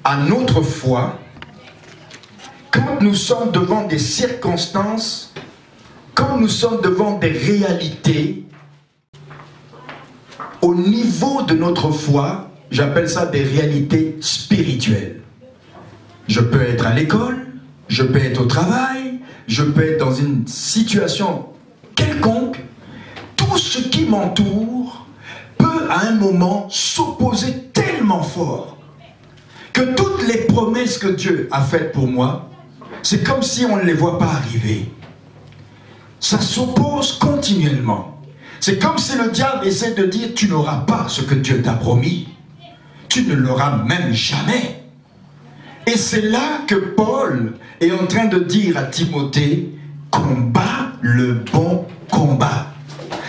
à notre foi quand nous sommes devant des circonstances, quand nous sommes devant des réalités. Au niveau de notre foi, j'appelle ça des réalités spirituelles. Je peux être à l'école, je peux être au travail, je peux être dans une situation quelconque. Tout ce qui m'entoure peut à un moment s'opposer tellement fort que toutes les promesses que Dieu a faites pour moi, c'est comme si on ne les voit pas arriver. Ça s'oppose continuellement. C'est comme si le diable essaie de dire, tu n'auras pas ce que Dieu t'a promis. Tu ne l'auras même jamais. Et c'est là que Paul est en train de dire à Timothée, combat le bon combat.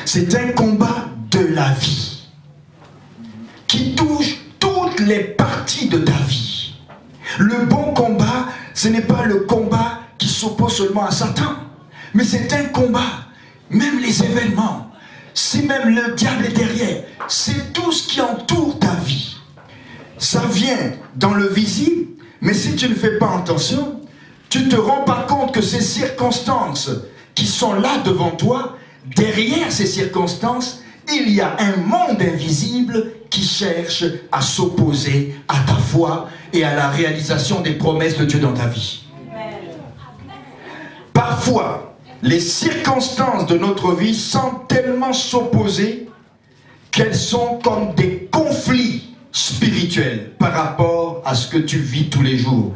C'est un combat de la vie qui touche toutes les parties de ta vie. Le bon combat, ce n'est pas le combat qui s'oppose seulement à Satan, mais c'est un combat, même les événements. Si même le diable est derrière, c'est tout ce qui entoure ta vie. Ça vient dans le visible, mais si tu ne fais pas attention, tu ne te rends pas compte que ces circonstances qui sont là devant toi, derrière ces circonstances, il y a un monde invisible qui cherche à s'opposer à ta foi et à la réalisation des promesses de Dieu dans ta vie. Parfois, les circonstances de notre vie semblent tellement s'opposer qu'elles sont comme des conflits spirituels par rapport à ce que tu vis tous les jours.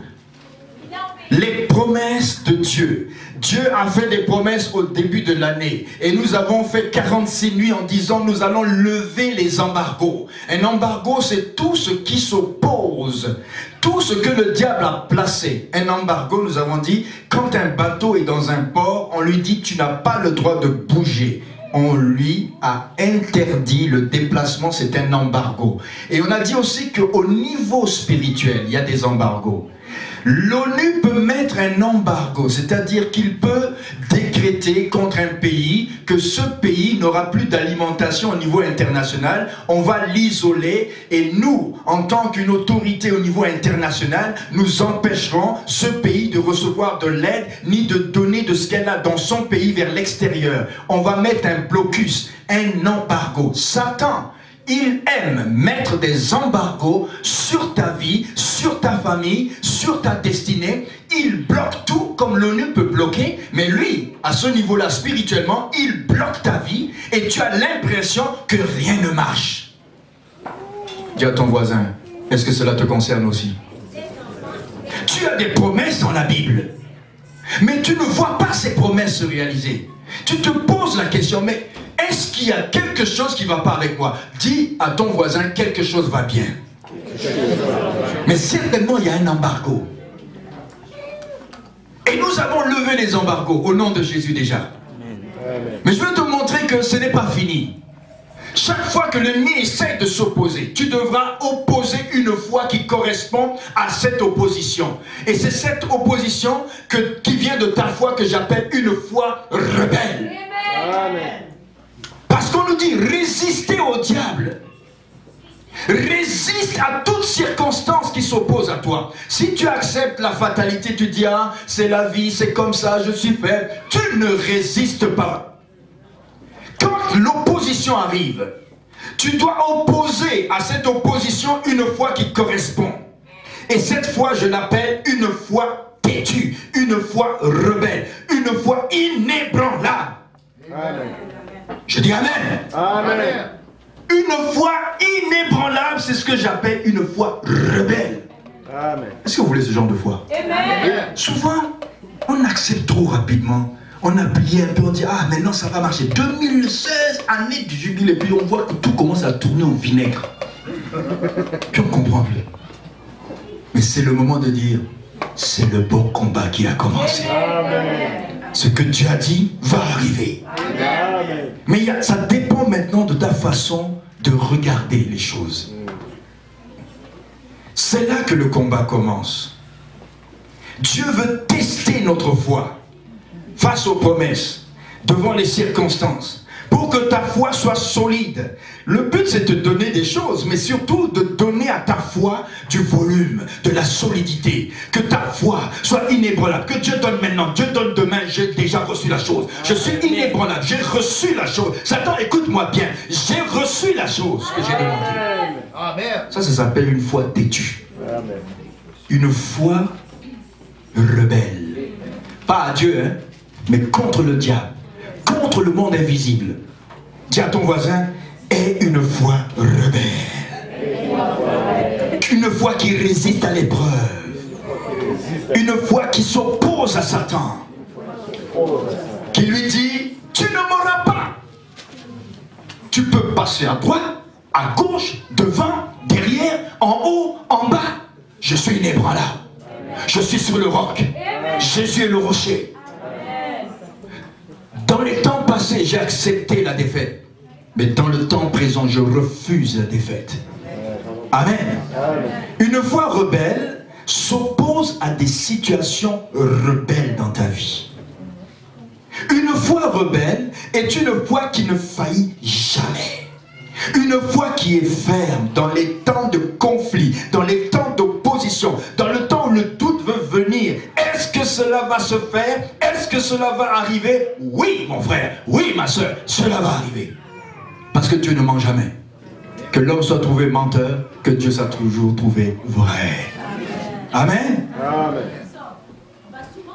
Les promesses de Dieu. Dieu a fait des promesses au début de l'année et nous avons fait 46 nuits en disant nous allons lever les embargos. Un embargo, c'est tout ce qui s'oppose, tout ce que le diable a placé. Un embargo, nous avons dit, quand un bateau est dans un port, on lui dit tu n'as pas le droit de bouger. On lui a interdit le déplacement, c'est un embargo. Et on a dit aussi qu'au niveau spirituel, il y a des embargos. L'ONU peut mettre un embargo, c'est-à-dire qu'il peut décréter contre un pays que ce pays n'aura plus d'alimentation au niveau international, on va l'isoler et nous, en tant qu'une autorité au niveau international, nous empêcherons ce pays de recevoir de l'aide ni de donner de ce qu'elle a dans son pays vers l'extérieur. On va mettre un blocus, un embargo. Satan, il aime mettre des embargos sur ta vie, sur ta famille, sur ta destinée. Il bloque tout comme l'ONU peut bloquer. Mais lui, à ce niveau-là, spirituellement, il bloque ta vie et tu as l'impression que rien ne marche. Dis à ton voisin, est-ce que cela te concerne aussi? Tu as des promesses dans la Bible, mais tu ne vois pas ces promesses se réaliser. Tu te poses la question, mais est-ce qu'il y a quelque chose qui ne va pas avec moi? Dis à ton voisin, quelque chose va bien. Mais certainement, il y a un embargo. Et nous avons levé les embargos au nom de Jésus déjà. Mais je veux te montrer que ce n'est pas fini. Chaque fois que l'ennemi essaie de s'opposer, tu devras opposer une foi qui correspond à cette opposition. Et c'est cette opposition qui vient de ta foi que j'appelle une foi rebelle. Amen. Parce qu'on nous dit, résistez au diable. Résiste à toute circonstance qui s'oppose à toi. Si tu acceptes la fatalité, tu dis, ah, c'est la vie, c'est comme ça, je suis faible. Tu ne résistes pas. Quand l'opposition arrive, tu dois opposer à cette opposition une foi qui correspond. Et cette foi, je l'appelle une foi têtue, une foi rebelle, une foi inébranlable. Amen. Je dis Amen. Amen. Une foi inébranlable, c'est ce que j'appelle une foi rebelle. Est-ce que vous voulez ce genre de foi? Amen. Souvent, on accepte trop rapidement. On a plié un peu, on dit, ah, maintenant ça va marcher. 2016, année du jubilé, puis on voit que tout commence à tourner au vinaigre. Puis on ne comprend plus. Mais c'est le moment de dire, c'est le bon combat qui a commencé. Amen. Ce que Dieu a dit va arriver. Amen. Mais ça dépend maintenant de ta façon de regarder les choses. C'est là que le combat commence. Dieu veut tester notre foi face aux promesses, devant les circonstances, pour que ta foi soit solide. Le but, c'est de donner des choses, mais surtout de donner donner à ta foi du volume, de la solidité. Que ta foi soit inébranlable. Que Dieu donne maintenant, Dieu donne demain. J'ai déjà reçu la chose. Je suis inébranlable, j'ai reçu la chose. Satan, écoute-moi bien. J'ai reçu la chose que j'ai demandée. Amen. Ça s'appelle une foi têtue. Une foi rebelle. Pas à Dieu, hein, mais contre le diable. Contre le monde invisible. Dis à ton voisin, aie une foi rebelle. Une foi qui résiste à l'épreuve. Une foi qui s'oppose à Satan. Qui lui dit, tu ne m'auras pas. Tu peux passer à droite, à gauche, devant, derrière, en haut, en bas. Je suis inébranlable. Je suis sur le roc. Jésus est le rocher. Dans les temps passés, j'ai accepté la défaite. Mais dans le temps présent, je refuse la défaite. Amen. Une foi rebelle s'oppose à des situations rebelles dans ta vie. Une foi rebelle est une foi qui ne faillit jamais. Une foi qui est ferme dans les temps de conflit, dans les temps d'opposition, dans le temps où le doute veut venir. Est-ce que cela va se faire? Est-ce que cela va arriver? Oui, mon frère, oui, ma soeur, cela va arriver. Parce que Dieu ne ment jamais. Que l'homme soit trouvé menteur, que Dieu soit toujours trouvé vrai. Amen. Amen.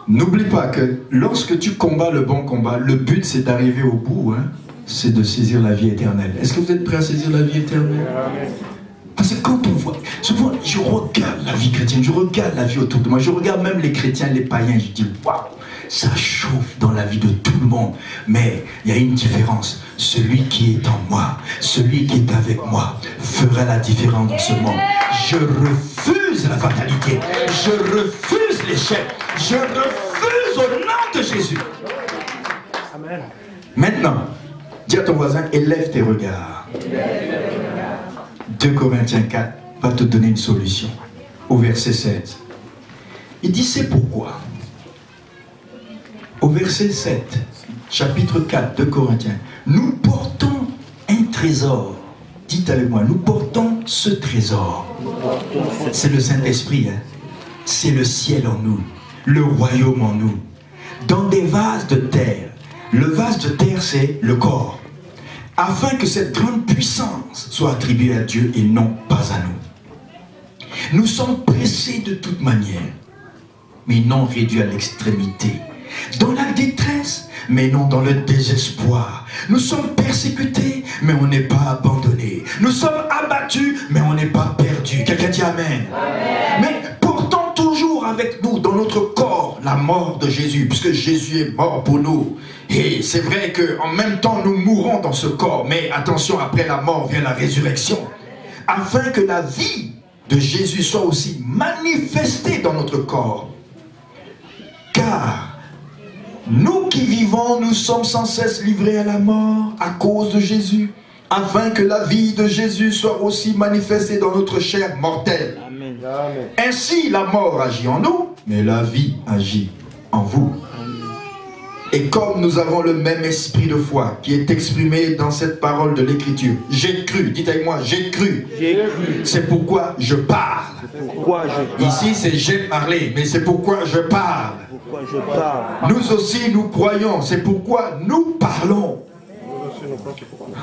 N'oublie pas que lorsque tu combats le bon combat, le but c'est d'arriver au bout, hein, c'est de saisir la vie éternelle. Est-ce que vous êtes prêts à saisir la vie éternelle? Parce que quand on voit, souvent je regarde la vie chrétienne, je regarde la vie autour de moi, je regarde même les chrétiens, les païens, je dis waouh, ça chauffe dans la vie de tout le monde. Mais il y a une différence. Celui qui est en moi, celui qui est avec moi, fera la différence dans ce monde. Je refuse la fatalité. Je refuse l'échec. Je refuse au nom de Jésus. Amen. Maintenant, dis à ton voisin, élève tes regards. 2 Corinthiens 4 va te donner une solution. Au verset 16. Il dit, c'est pourquoi. Au verset 7, chapitre 4 de Corinthiens, nous portons un trésor. Dites avec moi, nous portons ce trésor. C'est le Saint-Esprit, hein? C'est le ciel en nous, le royaume en nous. Dans des vases de terre. Le vase de terre, c'est le corps. Afin que cette grande puissance soit attribuée à Dieu et non pas à nous. Nous sommes pressés de toute manière, mais non réduits à l'extrémité. Dans la détresse, mais non dans le désespoir. Nous sommes persécutés, mais on n'est pas abandonnés. Nous sommes abattus, mais on n'est pas perdus. Quelqu'un dit Amen. Amen. Mais portons toujours avec nous, dans notre corps, la mort de Jésus, puisque Jésus est mort pour nous. Et c'est vrai qu'en même temps, nous mourrons dans ce corps. Mais attention, après la mort vient la résurrection. Afin que la vie de Jésus soit aussi manifestée dans notre corps. Car nous qui vivons, nous sommes sans cesse livrés à la mort à cause de Jésus, afin que la vie de Jésus soit aussi manifestée dans notre chair mortelle. Amen. Ainsi, la mort agit en nous, mais la vie agit en vous. Et comme nous avons le même esprit de foi qui est exprimé dans cette parole de l'Écriture, j'ai cru, dites avec moi, j'ai cru. C'est pourquoi je parle. Ici, c'est j'ai parlé, mais c'est pourquoi je parle. Nous aussi, nous croyons, c'est pourquoi nous parlons.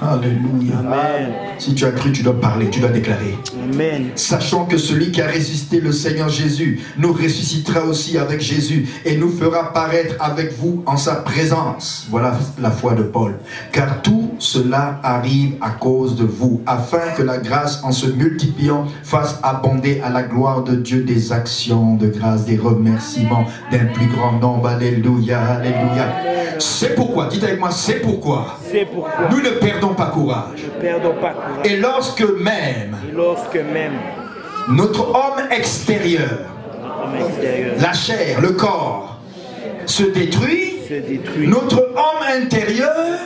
Alléluia. Amen. Si tu as cru, tu dois parler, tu dois déclarer. Amen. Sachant que celui qui a résisté le Seigneur Jésus nous ressuscitera aussi avec Jésus et nous fera paraître avec vous en sa présence. Voilà la foi de Paul. Car tout cela arrive à cause de vous, afin que la grâce en se multipliant fasse abonder à la gloire de Dieu des actions de grâce, des remerciements d'un plus grand nombre. Alléluia, alléluia. C'est pourquoi, dites avec moi, c'est pourquoi. C'est pourquoi Nous ne perdons pas courage. Et lorsque même notre homme extérieur, la chair, le corps, se détruit, notre homme intérieur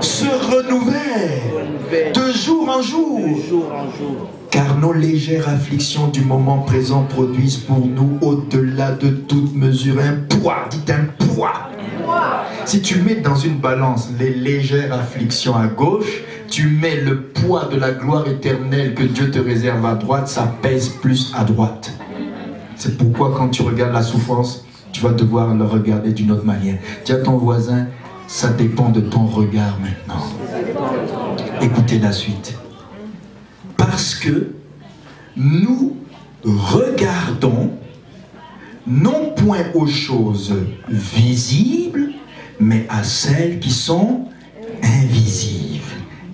se renouvelle de jour en jour. Car nos légères afflictions du moment présent produisent pour nous, au-delà de toute mesure, un poids. Dites un poids. Si tu mets dans une balance les légères afflictions à gauche, tu mets le poids de la gloire éternelle que Dieu te réserve à droite, ça pèse plus à droite. C'est pourquoi quand tu regardes la souffrance, tu vas devoir le regarder d'une autre manière. Dis à ton voisin, ça dépend de ton regard maintenant. Écoutez la suite. Parce que nous regardons non point aux choses visibles, mais à celles qui sont invisibles.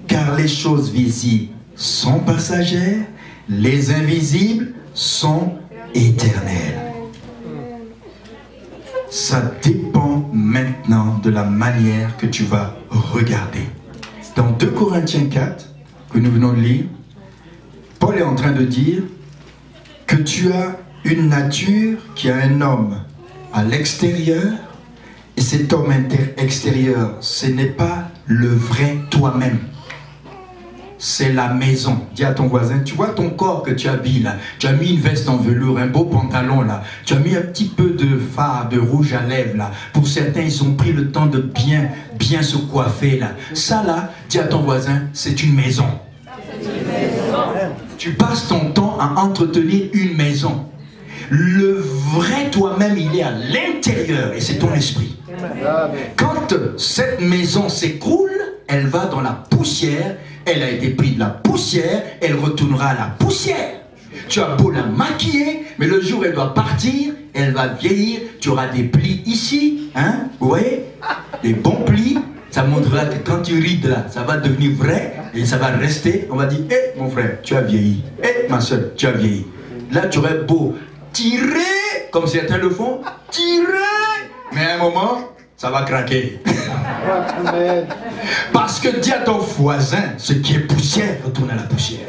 Car les choses visibles sont passagères, les invisibles sont éternelles. Ça dépend maintenant de la manière que tu vas regarder. Dans 2 Corinthiens 4, que nous venons de lire, Paul est en train de dire que tu as une nature qui a un homme à l'extérieur, et cet homme extérieur, ce n'est pas le vrai toi-même. C'est la maison. Dis à ton voisin, tu vois ton corps que tu habilles là, tu as mis une veste en velours, un beau pantalon là, tu as mis un petit peu de fard, de rouge à lèvres là. Pour certains, ils ont pris le temps de bien se coiffer là. Ça là, dis à ton voisin, c'est une maison. Tu passes ton temps à entretenir une maison. Le vrai toi-même, il est à l'intérieur et c'est ton esprit. Quand cette maison s'écroule, elle va dans la poussière. Elle a été prise de la poussière, elle retournera à la poussière. Tu as beau la maquiller, mais le jour où elle doit partir, elle va vieillir. Tu auras des plis ici, hein, vous voyez, des bons plis. Ça montrera que quand tu rides là, ça va devenir vrai et ça va rester. On va dire, hé mon frère, tu as vieilli. Hé ma soeur, tu as vieilli. Là, tu aurais beau tirer, comme certains le font, tirer, mais à un moment, ça va craquer. Parce que dis à ton voisin, ce qui est poussière, retourne à la poussière.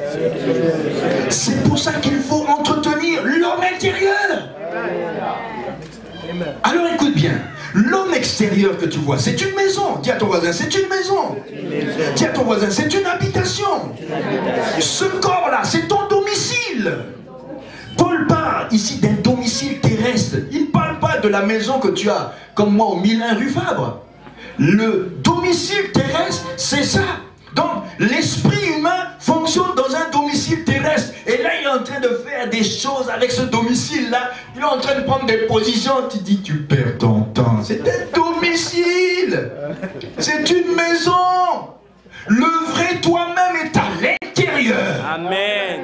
C'est pour ça qu'il faut entretenir l'homme intérieur. Alors écoute bien, l'homme extérieur que tu vois, c'est une maison. Dis à ton voisin, c'est une maison. Dis à ton voisin, c'est une habitation. Ce corps-là, c'est ton domicile. Paul parle ici d'un domicile terrestre. Il ne parle pas de la maison que tu as, comme moi, au 1001 rue Fabre. Le domicile terrestre, c'est ça. Donc, l'esprit humain fonctionne dans un domicile terrestre. Et là, il est en train de faire des choses avec ce domicile-là. Il est en train de prendre des positions. Tu dis, tu perds ton temps. C'est un domicile. C'est une maison. Le vrai toi-même est à l'intérieur. Amen.